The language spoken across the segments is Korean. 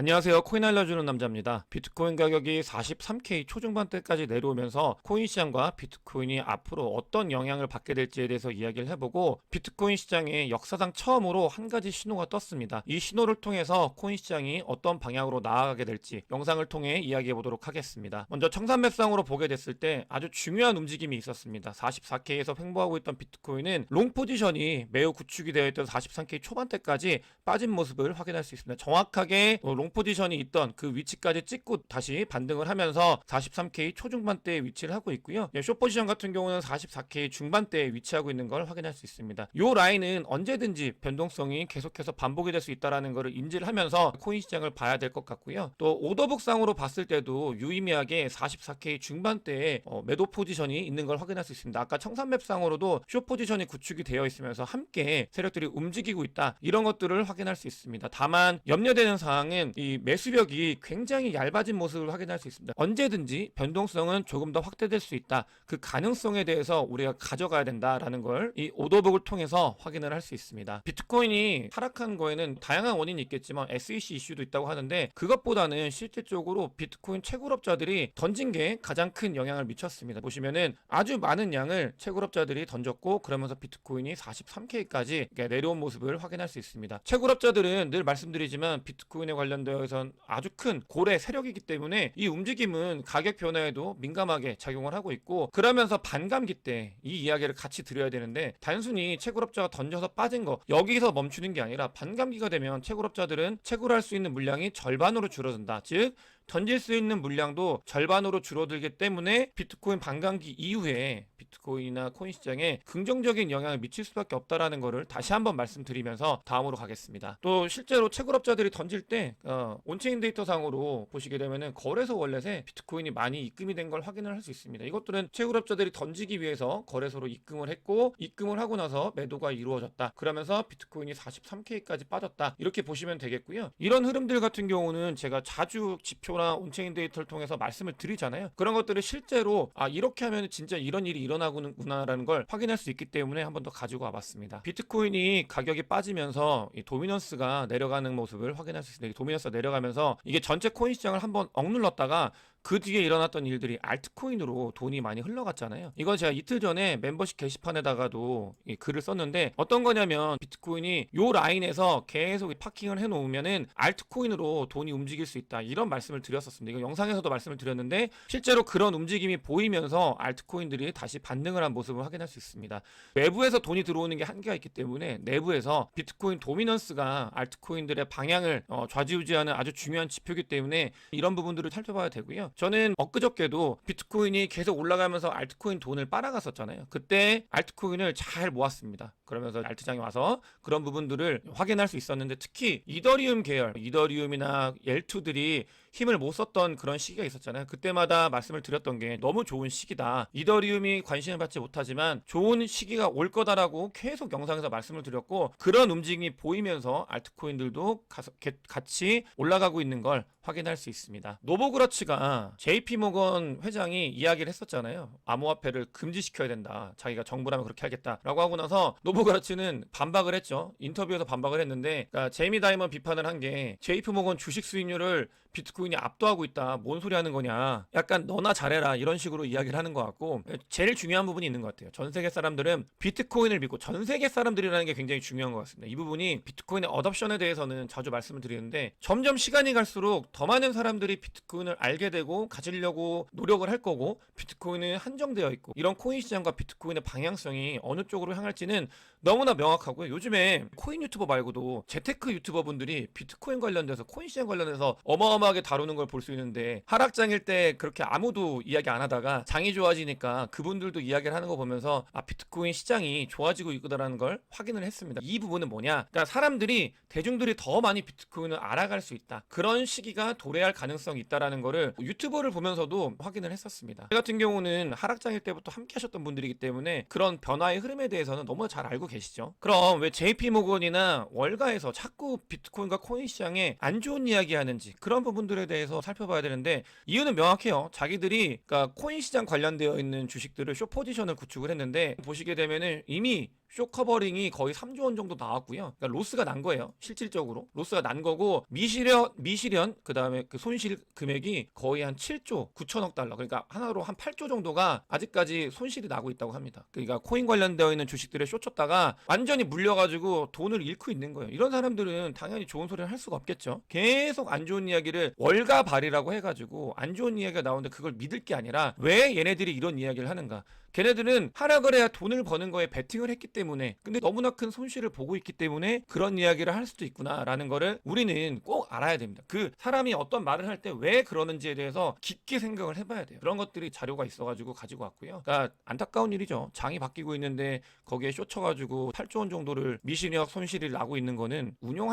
안녕하세요. 코인 알려주는 남자입니다. 비트코인 가격이 43K 초중반대까지 내려오면서 코인 시장과 비트코인이 앞으로 어떤 영향을 받게 될지에 대해서 이야기를 해보고, 비트코인 시장에 역사상 처음으로 한 가지 신호가 떴습니다. 이 신호를 통해서 코인 시장이 어떤 방향으로 나아가게 될지 영상을 통해 이야기해 보도록 하겠습니다. 먼저 청산맵상으로 보게 됐을 때 아주 중요한 움직임이 있었습니다. 44K에서 횡보하고 있던 비트코인은 롱 포지션이 매우 구축이 되어 있던 43K 초반대까지 빠진 모습을 확인할 수 있습니다. 정확하게 롱 포지션이 있던 그 위치까지 찍고 다시 반등을 하면서 43K 초중반대에 위치를 하고 있고요. 숏 포지션 같은 경우는 44K 중반대에 위치하고 있는 걸 확인할 수 있습니다. 이 라인은 언제든지 변동성이 계속해서 반복이 될 수 있다는 것을 인지를 하면서 코인 시장을 봐야 될 것 같고요. 또 오더북상으로 봤을 때도 유의미하게 44K 중반대에 매도 포지션이 있는 걸 확인할 수 있습니다. 아까 청산맵상으로도 숏 포지션이 구축이 되어 있으면서 함께 세력들이 움직이고 있다, 이런 것들을 확인할 수 있습니다. 다만 염려되는 사항은 이 매수벽이 굉장히 얇아진 모습을 확인할 수 있습니다. 언제든지 변동성은 조금 더 확대될 수 있다, 그 가능성에 대해서 우리가 가져가야 된다라는 걸 이 오더북을 통해서 확인을 할 수 있습니다. 비트코인이 하락한 거에는 다양한 원인이 있겠지만 SEC 이슈도 있다고 하는데, 그것보다는 실질적으로 비트코인 채굴업자들이 던진 게 가장 큰 영향을 미쳤습니다. 보시면은 아주 많은 양을 채굴업자들이 던졌고, 그러면서 비트코인이 43K까지 내려온 모습을 확인할 수 있습니다. 채굴업자들은 늘 말씀드리지만 비트코인에 관련되어선 아주 큰 고래 세력이기 때문에 이 움직임은 가격 변화에도 민감하게 작용을 하고 있고, 그러면서 반감기 때 이 이야기를 같이 드려야 되는데, 단순히 채굴업자가 던져서 빠진 거 여기서 멈추는 게 아니라 반감기가 되면 채굴업자들은 채굴할 수 있는 물량이 절반으로 줄어든다, 즉 던질 수 있는 물량도 절반으로 줄어들기 때문에 비트코인 반감기 이후에 비트코인이나 코인 시장에 긍정적인 영향을 미칠 수밖에 없다라는 것을 다시 한번 말씀드리면서 다음으로 가겠습니다. 또 실제로 채굴업자들이 던질 때 온체인 데이터 상으로 보시게 되면은 거래소 월렛에 비트코인이 많이 입금이 된 걸 확인을 할 수 있습니다. 이것들은 채굴업자들이 던지기 위해서 거래소로 입금을 했고, 입금을 하고 나서 매도가 이루어졌다, 그러면서 비트코인이 43K까지 빠졌다, 이렇게 보시면 되겠고요. 이런 흐름들 같은 경우는 제가 자주 지표 온체인 데이터를 통해서 말씀을 드리잖아요. 그런 것들을 실제로 이렇게 하면 진짜 이런 일이 일어나구나라는 걸 확인할 수 있기 때문에 한 번 더 가지고 와봤습니다. 비트코인이 가격이 빠지면서 이 도미넌스가 내려가는 모습을 확인할 수 있습니다. 도미넌스가 내려가면서 이게 전체 코인 시장을 한번 억눌렀다가 그 뒤에 일어났던 일들이 알트코인으로 돈이 많이 흘러갔잖아요. 이건 제가 이틀 전에 멤버십 게시판에다가도 글을 썼는데, 어떤 거냐면 비트코인이 요 라인에서 계속 파킹을 해놓으면은 알트코인으로 돈이 움직일 수 있다, 이런 말씀을 드렸었습니다. 이거 영상에서도 말씀을 드렸는데, 실제로 그런 움직임이 보이면서 알트코인들이 다시 반등을 한 모습을 확인할 수 있습니다. 외부에서 돈이 들어오는 게 한계가 있기 때문에 내부에서 비트코인 도미넌스가 알트코인들의 방향을 좌지우지하는 아주 중요한 지표이기 때문에 이런 부분들을 살펴봐야 되고요. 저는 엊그저께도 비트코인이 계속 올라가면서 알트코인 돈을 빨아갔었잖아요. 그때 알트코인을 잘 모았습니다. 그러면서 알트장에 와서 그런 부분들을 확인할 수 있었는데, 특히 이더리움 계열, 이더리움이나 L2들이 힘을 못 썼던 그런 시기가 있었잖아요. 그때마다 말씀을 드렸던 게 너무 좋은 시기다, 이더리움이 관심을 받지 못하지만 좋은 시기가 올 거다라고 계속 영상에서 말씀을 드렸고, 그런 움직임이 보이면서 알트코인들도 같이 올라가고 있는 걸 확인할 수 있습니다. 노보그라츠가 JP모건 회장이 이야기를 했었잖아요. 암호화폐를 금지시켜야 된다, 자기가 정부라면 그렇게 하겠다라고 하고 나서 노보그라츠는 반박을 했죠. 인터뷰에서 반박을 했는데, 그러니까 제이미 다이먼 비판을 한 게 JP모건 주식 수익률을 비트코인이 압도하고 있다, 뭔 소리 하는 거냐, 약간 너나 잘해라, 이런 식으로 이야기를 하는 것 같고, 제일 중요한 부분이 있는 것 같아요. 전 세계 사람들은 비트코인을 믿고, 전 세계 사람들이라는 게 굉장히 중요한 것 같습니다. 이 부분이 비트코인의 어댑션에 대해서는 자주 말씀을 드리는데, 점점 시간이 갈수록 더 많은 사람들이 비트코인을 알게 되고 가지려고 노력을 할 거고, 비트코인은 한정되어 있고, 이런 코인 시장과 비트코인의 방향성이 어느 쪽으로 향할지는 너무나 명확하고요. 요즘에 코인 유튜버 말고도 재테크 유튜버 분들이 비트코인 관련돼서, 코인 시장 관련해서 어마어마하게 다루는 걸 볼 수 있는데, 하락장일 때 그렇게 아무도 이야기 안 하다가 장이 좋아지니까 그분들도 이야기를 하는 거 보면서 비트코인 시장이 좋아지고 있구나라는 걸 확인을 했습니다. 이 부분은 뭐냐, 그러니까 사람들이, 대중들이 더 많이 비트코인을 알아갈 수 있다, 그런 시기가 도래할 가능성이 있다라는 거를 유튜버를 보면서도 확인을 했었습니다. 저 같은 경우는 하락장일 때부터 함께 하셨던 분들이기 때문에 그런 변화의 흐름에 대해서는 너무 잘 알고 계시죠. 그럼 왜 JP모건이나 월가에서 자꾸 비트코인과 코인 시장에 안 좋은 이야기 하는지, 그런 부분들에 대해서 살펴봐야 되는데, 이유는 명확해요. 자기들이 그러니까 코인 시장 관련되어 있는 주식들을 숏 포지션을 구축을 했는데, 보시게 되면은 이미 쇼 커버링이 거의 3조 원 정도 나왔고요. 그러니까 로스가 난 거예요. 실질적으로 로스가 난 거고 미실현 그다음에 그 손실 금액이 거의 한 7조 9천억 달러. 그러니까 하나로 한 8조 정도가 아직까지 손실이 나고 있다고 합니다. 그러니까 코인 관련되어 있는 주식들에 쇼쳤다가 완전히 물려가지고 돈을 잃고 있는 거예요. 이런 사람들은 당연히 좋은 소리를 할 수가 없겠죠. 계속 안 좋은 이야기를 월가발이라고 해가지고 안 좋은 이야기가 나오는데 그걸 믿을 게 아니라 왜 얘네들이 이런 이야기를 하는가. 걔네들은 하락을 해야 돈을 버는 거에 베팅을 했기 때문에, 근데 너무나 큰 손실을 보고 있기 때문에 그런 이야기를 할 수도 있구나라는 거를 우리는 꼭 알아야 됩니다. 그 사람이 어떤 말을 할 때 왜 그러는지에 대해서 깊게 생각을 해봐야 돼요. 그런 것들이 자료가 있어가지고 가지고 왔고요. 그러니까 안타까운 일이죠. 장이 바뀌고 있는데 거기에 쇼쳐가지고 8조 원 정도를 미신력 손실이 나고 있는 거는 운용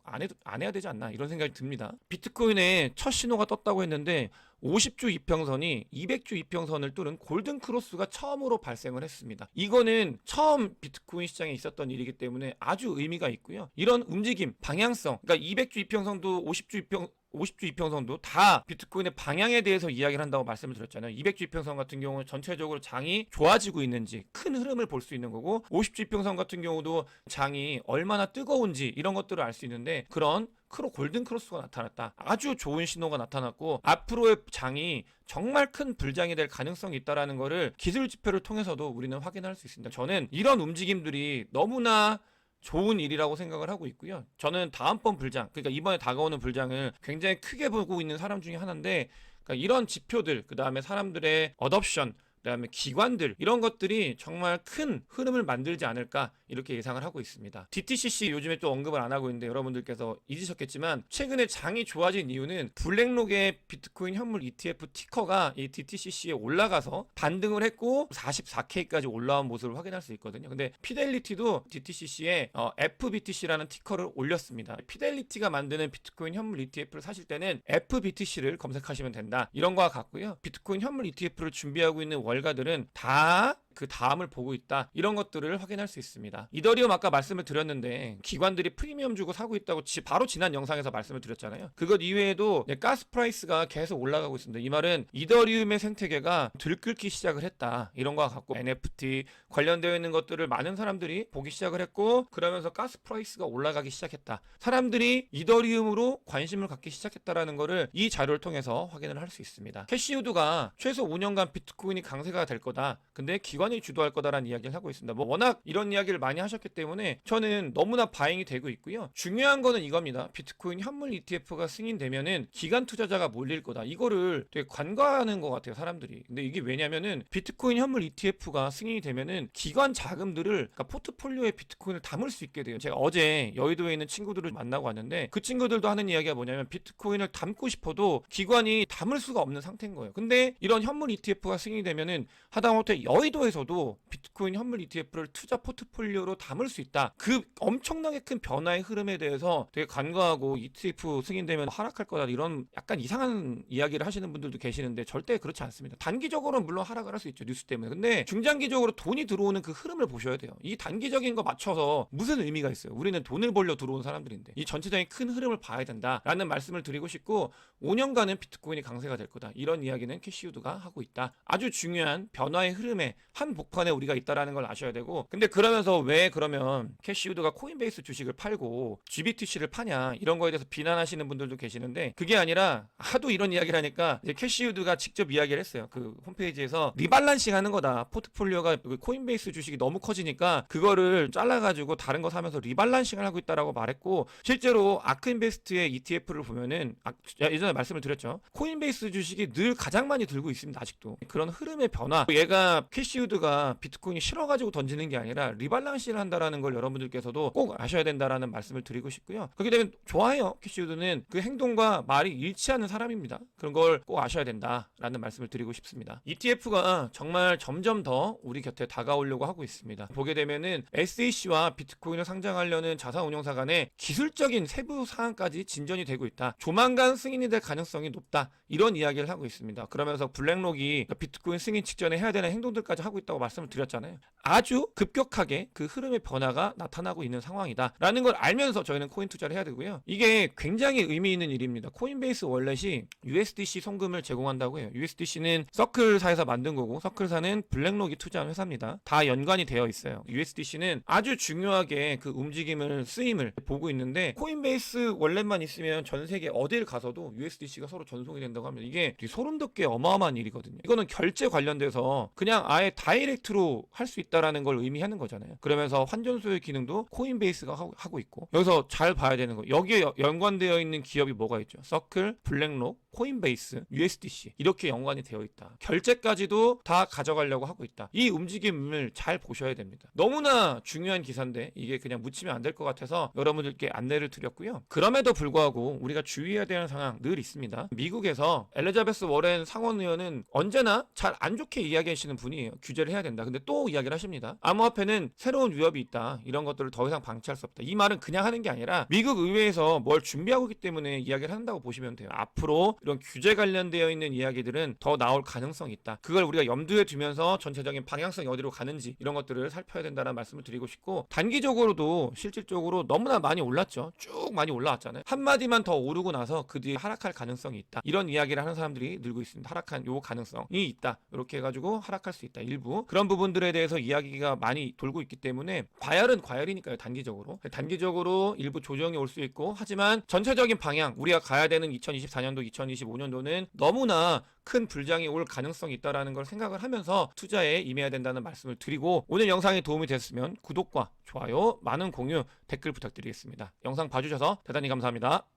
안 해야 되지 않나 이런 생각이 듭니다. 비트코인의 첫 신호가 떴다고 했는데 50주 이평선이 200주 이평선을 뚫은 골든 크로스가 처음으로 발생을 했습니다. 이거는 처음 비트코인 시장에 있었던 일이기 때문에 아주 의미가 있고요. 이런 움직임, 방향성, 그러니까 200주 이평선도 50주 이평선도 다 비트코인의 방향에 대해서 이야기를 한다고 말씀을 드렸잖아요. 200주 이평선 같은 경우는 전체적으로 장이 좋아지고 있는지 큰 흐름을 볼 수 있는 거고, 50주 이평선 같은 경우도 장이 얼마나 뜨거운지 이런 것들을 알 수 있는데, 그런 골든 크로스가 나타났다. 아주 좋은 신호가 나타났고 앞으로의 장이 정말 큰 불장이 될 가능성이 있다라는 거를 기술 지표를 통해서도 우리는 확인할 수 있습니다. 저는 이런 움직임들이 너무나 좋은 일이라고 생각을 하고 있고요. 저는 다음번 불장, 그러니까 이번에 다가오는 불장을 굉장히 크게 보고 있는 사람 중에 하나인데, 그러니까 이런 지표들, 그 다음에 사람들의 어덥션, 그다음에 기관들, 이런 것들이 정말 큰 흐름을 만들지 않을까 이렇게 예상을 하고 있습니다. DTCC 요즘에 또 언급을 안 하고 있는데 여러분들께서 잊으셨겠지만 최근에 장이 좋아진 이유는 블랙록의 비트코인 현물 ETF 티커가 이 DTCC에 올라가서 반등을 했고 44K까지 올라온 모습을 확인할 수 있거든요. 근데 피델리티도 DTCC에 FBTC라는 티커를 올렸습니다. 피델리티가 만드는 비트코인 현물 ETF를 사실 때는 FBTC를 검색하시면 된다. 이런 거와 같고요. 비트코인 현물 ETF를 준비하고 있는 월가들은 다 그 다음을 보고 있다. 이런 것들을 확인할 수 있습니다. 이더리움 아까 말씀을 드렸는데 기관들이 프리미엄 주고 사고 있다고 바로 지난 영상에서 말씀을 드렸잖아요. 그것 이외에도 가스 프라이스가 계속 올라가고 있습니다. 이 말은 이더리움의 생태계가 들끓기 시작을 했다. 이런 거와 같고 NFT 관련되어 있는 것들을 많은 사람들이 보기 시작을 했고, 그러면서 가스 프라이스가 올라가기 시작했다. 사람들이 이더리움으로 관심을 갖기 시작했다라는 거를 이 자료를 통해서 확인을 할 수 있습니다. 캐시우드가 최소 5년간 비트코인이 강세가 될 거다. 근데 기관이 주도할 거다라는 이야기를 하고 있습니다. 뭐 워낙 이런 이야기를 많이 하셨기 때문에 저는 너무나 바잉이 되고 있고요. 중요한 거는 이겁니다. 비트코인 현물 ETF가 승인되면은 기관 투자자가 몰릴 거다. 이거를 되게 관과하는 것 같아요, 사람들이. 근데 이게 왜냐면은 비트코인 현물 ETF가 승인이 되면은 기관 자금들을, 그러니까 포트폴리오에 비트코인을 담을 수 있게 돼요. 제가 어제 여의도에 있는 친구들을 만나고 왔는데 그 친구들도 하는 이야기가 뭐냐면 비트코인을 담고 싶어도 기관이 담을 수가 없는 상태인 거예요. 근데 이런 현물 ETF가 승인이 되면은 하다못해 여의도에서도 비트코인 현물 ETF를 투자 포트폴리오로 담을 수 있다. 그 엄청나게 큰 변화의 흐름에 대해서 되게 간과하고 ETF 승인되면 하락할 거다, 이런 약간 이상한 이야기를 하시는 분들도 계시는데 절대 그렇지 않습니다. 단기적으로는 물론 하락을 할 수 있죠, 뉴스 때문에. 근데 중장기적으로 돈이 들어오는 그 흐름을 보셔야 돼요. 이 단기적인 거 맞춰서 무슨 의미가 있어요? 우리는 돈을 벌려 들어온 사람들인데 이 전체적인 큰 흐름을 봐야 된다라는 말씀을 드리고 싶고, 5년간은 비트코인이 강세가 될 거다. 이런 이야기는 캐시우드가 하고 있다. 아주 중요한 변화의 흐름에 한 복판에 우리가 있다라는 걸 아셔야 되고, 근데 그러면서 왜 그러면 캐시우드가 코인베이스 주식을 팔고 GBTC를 파냐, 이런 거에 대해서 비난하시는 분들도 계시는데, 그게 아니라 하도 이런 이야기를 하니까 이제 캐시우드가 직접 이야기를 했어요. 그 홈페이지에서 리발란싱 하는 거다. 포트폴리오가 코인베이스 주식이 너무 커지니까 그거를 잘라가지고 다른 거 사면서 리발란싱을 하고 있다라고 말했고, 실제로 아크인베스트의 ETF를 보면은 예전에 말씀을 드렸죠. 코인베이스 주식이 늘 가장 많이 들고 있습니다. 아직도. 그런 흐름의 변화, 얘가 캐시우드가 비트코인이 싫어가지고 던지는 게 아니라 리발란싱을 한다라는 걸 여러분들께서도 꼭 아셔야 된다라는 말씀을 드리고 싶고요. 그렇게 되면 좋아요. 캐시우드는 그 행동과 말이 일치하는 사람입니다. 그런 걸 꼭 아셔야 된다라는 말씀을 드리고 싶습니다. ETF가 정말 점점 더 우리 곁에 다가오려고 하고 있습니다. 보게 되면은 SEC와 비트코인을 상장하려는 자산운용사 간의 기술적인 세부 사항까지 진전이 되고 있다. 조만간 승인이 될 가능성이 높다. 이런 이야기를 하고 있습니다. 그러면서 블랙록이 비트코인 승인 직전에 해야 되는 행동들까지 하고 있다고 말씀을 드렸잖아요. 아주 급격하게 그 흐름의 변화가 나타나고 있는 상황이다 라는 걸 알면서 저희는 코인 투자를 해야 되고요. 이게 굉장히 의미 있는 일입니다. 코인베이스 월렛이 USDC 송금을 제공한다고 해요. USDC는 서클사에서 만든 거고, 서클사는 블랙록이 투자한 회사입니다. 다 연관이 되어 있어요. USDC는 아주 중요하게 그 움직임을, 쓰임을 보고 있는데, 코인베이스 월렛만 있으면 전 세계 어딜 가서도 USDC가 서로 전송이 된다고 합니다. 이게 소름 돋게 어마어마한 일이거든요. 이거는 결제 관련돼서 그냥 아예 다이렉트로 할 수 있다라는 걸 의미하는 거잖아요. 그러면서 환전소의 기능도 코인베이스가 하고 있고, 여기서 잘 봐야 되는 거, 여기에 연관되어 있는 기업이 뭐가 있죠? 서클, 블랙록, 코인베이스, USDC 이렇게 연관이 되어 있다. 결제까지도 다 가져가려고 하고 있다. 이 움직임을 잘 보셔야 됩니다. 너무나 중요한 기사인데 이게 그냥 묻히면 안 될 것 같아서 여러분들께 안내를 드렸고요. 그럼에도 불구하고 우리가 주의해야 되는 상황 늘 있습니다. 미국에서 엘리자베스 워렌 상원 의원은 언제나 잘 안 좋게 이야기하시는 분이에요. 규제를 해야 된다. 근데 또 이야기를 하십니다. 암호화폐는 새로운 위협이 있다. 이런 것들을 더 이상 방치할 수 없다. 이 말은 그냥 하는 게 아니라 미국 의회에서 뭘 준비하고 있기 때문에 이야기를 한다고 보시면 돼요. 앞으로 이런 규제 관련되어 있는 이야기들은 더 나올 가능성이 있다. 그걸 우리가 염두에 두면서 전체적인 방향성이 어디로 가는지 이런 것들을 살펴야 된다는 말씀을 드리고 싶고, 단기적으로도 실질적으로 너무나 많이 올랐죠. 쭉 많이 올라왔잖아요. 한마디만 더 오르고 나서 그 뒤에 하락할 가능성이 있다. 이런 이야기를 하는 사람들이 늘고 있습니다. 하락한 요 가능성이 있다. 이렇게 해가지고 하락할 수 있다. 일부 그런 부분들에 대해서 이야기가 많이 돌고 있기 때문에 과열은 과열이니까요. 단기적으로 일부 조정이 올 수 있고, 하지만 전체적인 방향 우리가 가야 되는 2024년도 2025년도는 너무나 큰 불장이 올 가능성이 있다라는 걸 생각을 하면서 투자에 임해야 된다는 말씀을 드리고, 오늘 영상이 도움이 됐으면 구독과 좋아요, 많은 공유, 댓글 부탁드리겠습니다. 영상 봐주셔서 대단히 감사합니다.